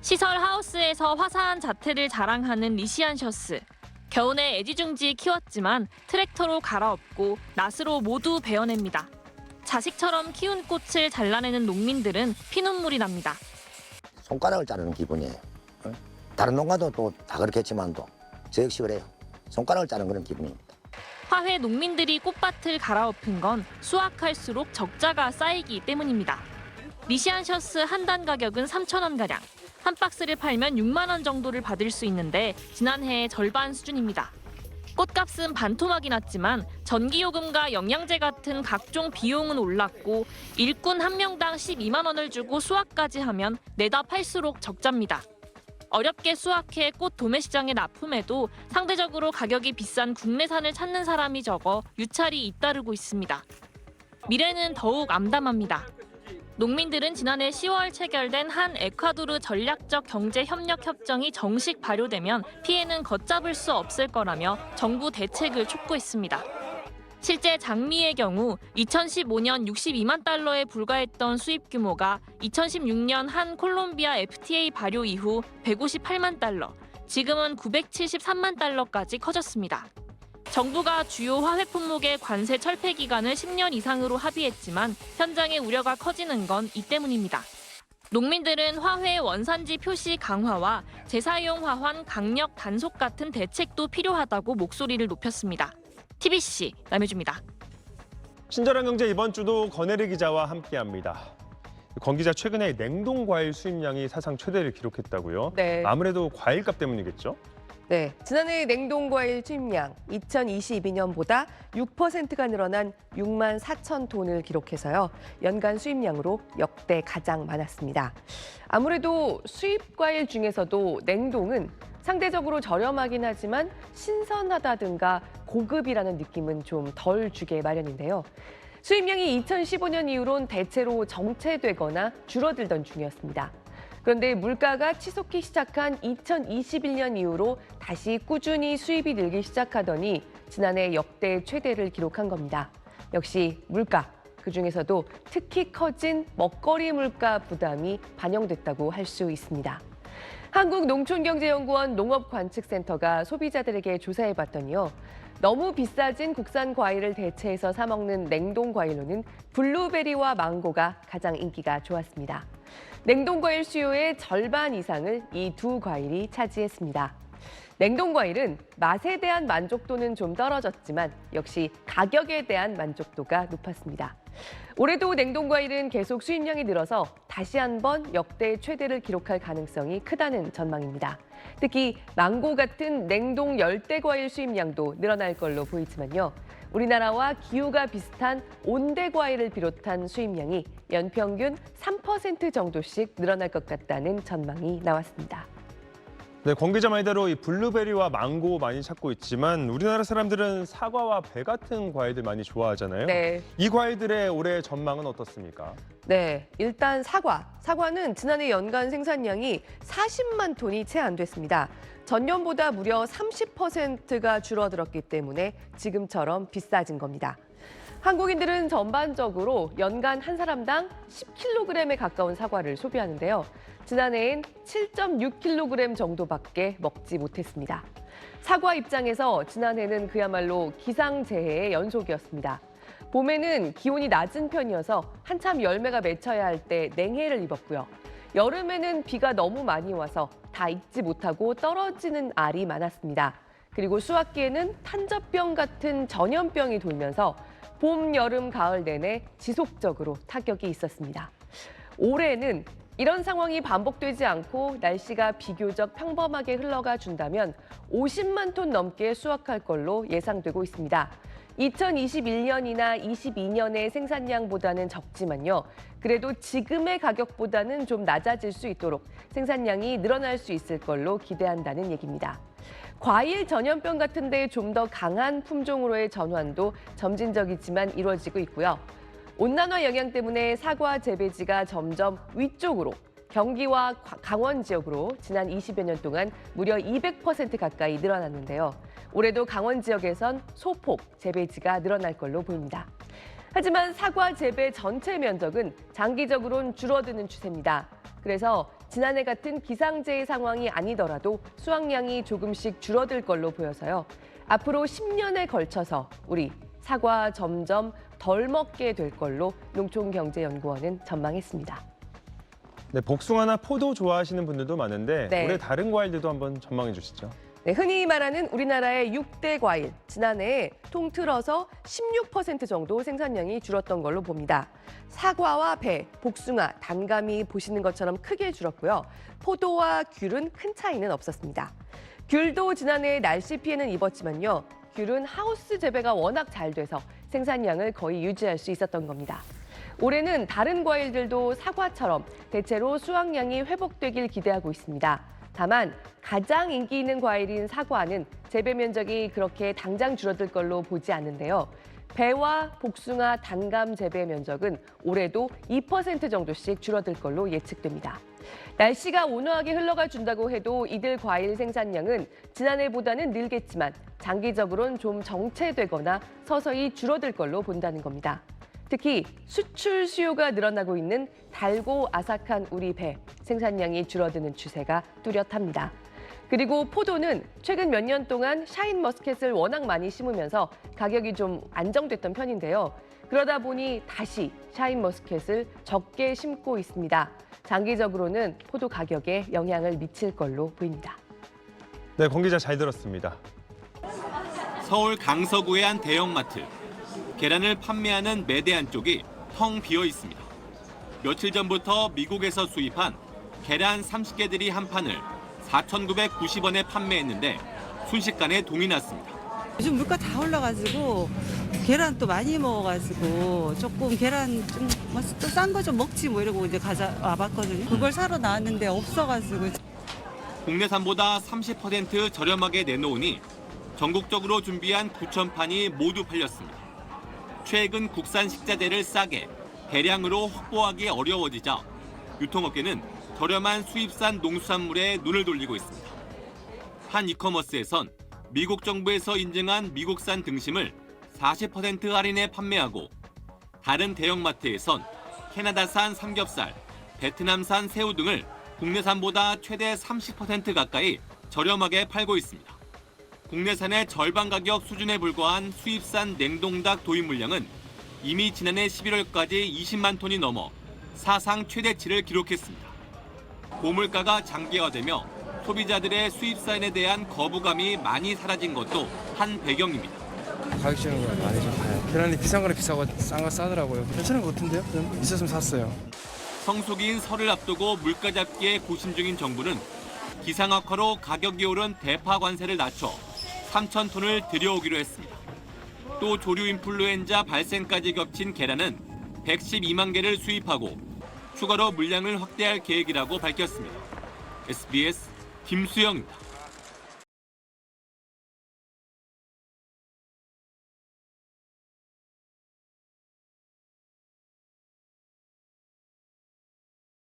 시설 하우스에서 화사한 자태를 자랑하는 리시안셔스. 겨우내 애지중지 키웠지만 트랙터로 갈아엎고 낫으로 모두 베어냅니다. 자식처럼 키운 꽃을 잘라내는 농민들은 피눈물이 납니다. 손가락을 자르는 기분이에요. 다른 농가도 또 다 그렇겠지만도 저 역시 그래요. 손가락을 자르는 그런 기분입니다. 화훼 농민들이 꽃밭을 갈아엎은 건 수확할수록 적자가 쌓이기 때문입니다. 리시안셔스 한 단 가격은 3,000원가량. 한 박스를 팔면 6만 원 정도를 받을 수 있는데 지난해의 절반 수준입니다. 꽃값은 반토막이 났지만 전기요금과 영양제 같은 각종 비용은 올랐고 일꾼 한 명당 12만 원을 주고 수확까지 하면 내다 팔수록 적자입니다. 어렵게 수확해 꽃 도매시장에 납품해도 상대적으로 가격이 비싼 국내산을 찾는 사람이 적어 유찰이 잇따르고 있습니다. 미래는 더욱 암담합니다. 농민들은 지난해 10월 체결된 한 에콰도르 전략적 경제 협력 협정이 정식 발효되면 피해는 걷잡을 수 없을 거라며 정부 대책을 촉구했습니다. 실제 장미의 경우 2015년 62만 달러에 불과했던 수입 규모가 2016년 한 콜롬비아 FTA 발효 이후 158만 달러, 지금은 973만 달러까지 커졌습니다. 정부가 주요 화훼 품목의 관세 철폐 기간을 10년 이상으로 합의했지만 현장의 우려가 커지는 건 이 때문입니다. 농민들은 화훼 원산지 표시 강화와 재사용 화환 강력 단속 같은 대책도 필요하다고 목소리를 높였습니다. TBC 남효주입니다. 친절한 경제 이번 주도 권혜리 기자와 함께합니다. 권 기자, 최근에 냉동 과일 수입량이 사상 최대를 기록했다고요? 네. 아무래도 과일값 때문이겠죠? 네, 지난해 냉동과일 수입량 2022년보다 6%가 늘어난 6만 4천 톤을 기록해서요. 연간 수입량으로 역대 가장 많았습니다. 아무래도 수입과일 중에서도 냉동은 상대적으로 저렴하긴 하지만 신선하다든가 고급이라는 느낌은 좀 덜 주게 마련인데요. 수입량이 2015년 이후론 대체로 정체되거나 줄어들던 중이었습니다. 그런데 물가가 치솟기 시작한 2021년 이후로 다시 꾸준히 수입이 늘기 시작하더니 지난해 역대 최대를 기록한 겁니다. 역시 물가, 그중에서도 특히 커진 먹거리 물가 부담이 반영됐다고 할 수 있습니다. 한국농촌경제연구원 농업관측센터가 소비자들에게 조사해봤더니요. 너무 비싸진 국산 과일을 대체해서 사 먹는 냉동 과일로는 블루베리와 망고가 가장 인기가 좋았습니다. 냉동과일 수요의 절반 이상을 이 두 과일이 차지했습니다. 냉동과일은 맛에 대한 만족도는 좀 떨어졌지만 역시 가격에 대한 만족도가 높았습니다. 올해도 냉동과일은 계속 수입량이 늘어서 다시 한번 역대 최대를 기록할 가능성이 크다는 전망입니다. 특히 망고 같은 냉동 열대과일 수입량도 늘어날 걸로 보이지만요. 우리나라와 기후가 비슷한 온대과일을 비롯한 수입량이 연평균 3% 정도씩 늘어날 것 같다는 전망이 나왔습니다. 네, 권 기자 말대로 이 블루베리와 망고 많이 찾고 있지만 우리나라 사람들은 사과와 배 같은 과일들 많이 좋아하잖아요. 네. 이 과일들의 올해 전망은 어떻습니까? 네, 일단 사과는 지난해 연간 생산량이 40만 톤이 채 안 됐습니다. 전년보다 무려 30%가 줄어들었기 때문에 지금처럼 비싸진 겁니다. 한국인들은 전반적으로 연간 한 사람당 10kg에 가까운 사과를 소비하는데요. 지난해엔 7.6kg 정도밖에 먹지 못했습니다. 사과 입장에서 지난해는 그야말로 기상재해의 연속이었습니다. 봄에는 기온이 낮은 편이어서 한참 열매가 맺혀야 할 때 냉해를 입었고요. 여름에는 비가 너무 많이 와서 다 익지 못하고 떨어지는 알이 많았습니다. 그리고 수확기에는 탄저병 같은 전염병이 돌면서 봄, 여름, 가을 내내 지속적으로 타격이 있었습니다. 올해는 이런 상황이 반복되지 않고 날씨가 비교적 평범하게 흘러가 준다면 50만 톤 넘게 수확할 걸로 예상되고 있습니다. 2021년이나 22년의 생산량보다는 적지만요. 그래도 지금의 가격보다는 좀 낮아질 수 있도록 생산량이 늘어날 수 있을 걸로 기대한다는 얘기입니다. 과일 전염병 같은 데 좀 더 강한 품종으로의 전환도 점진적이지만 이루어지고 있고요. 온난화 영향 때문에 사과 재배지가 점점 위쪽으로 경기와 강원 지역으로 지난 20여 년 동안 무려 200% 가까이 늘어났는데요. 올해도 강원 지역에선 소폭 재배지가 늘어날 걸로 보입니다. 하지만 사과 재배 전체 면적은 장기적으로는 줄어드는 추세입니다. 그래서 지난해 같은 기상재해 상황이 아니더라도 수확량이 조금씩 줄어들 걸로 보여서요. 앞으로 10년에 걸쳐서 우리 사과 점점 덜 먹게 될 걸로 농촌경제연구원은 전망했습니다. 네, 복숭아나 포도 좋아하시는 분들도 많은데 네. 올해 다른 과일들도 한번 전망해 주시죠. 네, 흔히 말하는 우리나라의 6대 과일, 지난해 통틀어서 16% 정도 생산량이 줄었던 걸로 봅니다. 사과와 배, 복숭아, 단감이 보시는 것처럼 크게 줄었고요. 포도와 귤은 큰 차이는 없었습니다. 귤도 지난해 날씨 피해는 입었지만요. 귤은 하우스 재배가 워낙 잘 돼서 생산량을 거의 유지할 수 있었던 겁니다. 올해는 다른 과일들도 사과처럼 대체로 수확량이 회복되길 기대하고 있습니다. 다만 가장 인기 있는 과일인 사과는 재배 면적이 그렇게 당장 줄어들 걸로 보지 않는데요. 배와 복숭아, 단감 재배 면적은 올해도 2% 정도씩 줄어들 걸로 예측됩니다. 날씨가 온화하게 흘러가 준다고 해도 이들 과일 생산량은 지난해보다는 늘겠지만 장기적으로는 좀 정체되거나 서서히 줄어들 걸로 본다는 겁니다. 특히 수출 수요가 늘어나고 있는 달고 아삭한 우리 배, 생산량이 줄어드는 추세가 뚜렷합니다. 그리고 포도는 최근 몇 년 동안 샤인머스켓을 워낙 많이 심으면서 가격이 좀 안정됐던 편인데요. 그러다 보니 다시 샤인머스켓을 적게 심고 있습니다. 장기적으로는 포도 가격에 영향을 미칠 걸로 보입니다. 네, 권 기자 잘 들었습니다. 서울 강서구의 한 대형마트. 계란을 판매하는 매대한 쪽이 텅 비어 있습니다. 며칠 전부터 미국에서 수입한 계란 30개들이 한 판을 4,990원에 판매했는데 순식간에 동이 났습니다. 요즘 물가 다 올라가지고 계란 또 많이 먹어가지고 조금 계란 좀 또 싼 거 좀 먹지 뭐 이러고 이제 와봤거든요. 그걸 사러 나왔는데 없어가지고. 국내산보다 30% 저렴하게 내놓으니 전국적으로 준비한 9,000판이 모두 팔렸습니다. 최근 국산 식자재를 싸게 대량으로 확보하기 어려워지자 유통업계는 저렴한 수입산 농수산물에 눈을 돌리고 있습니다. 한 이커머스에선 미국 정부에서 인증한 미국산 등심을 40% 할인에 판매하고 다른 대형마트에선 캐나다산 삼겹살, 베트남산 새우 등을 국내산보다 최대 30% 가까이 저렴하게 팔고 있습니다. 국내산의 절반 가격 수준에 불과한 수입산 냉동닭 도입 물량은 이미 지난해 11월까지 20만 톤이 넘어 사상 최대치를 기록했습니다. 고물가가 장기화되며 소비자들의 수입산에 대한 거부감이 많이 사라진 것도 한 배경입니다. 가격 주는 거 많이 좀 봐요. 계란이 비싼 거는 비싸고 싼 거 싸더라고요. 괜찮은 것 같은데요? 그냥 있었으면 샀어요. 성수기인 설을 앞두고 물가 잡기에 고심 중인 정부는 기상 악화로 가격이 오른 대파 관세를 낮춰 3,000톤을 들여오기로 했습니다. 또 조류 인플루엔자 발생까지 겹친 계란은 112만 개를 수입하고 추가로 물량을 확대할 계획이라고 밝혔습니다. SBS 김수영입니다.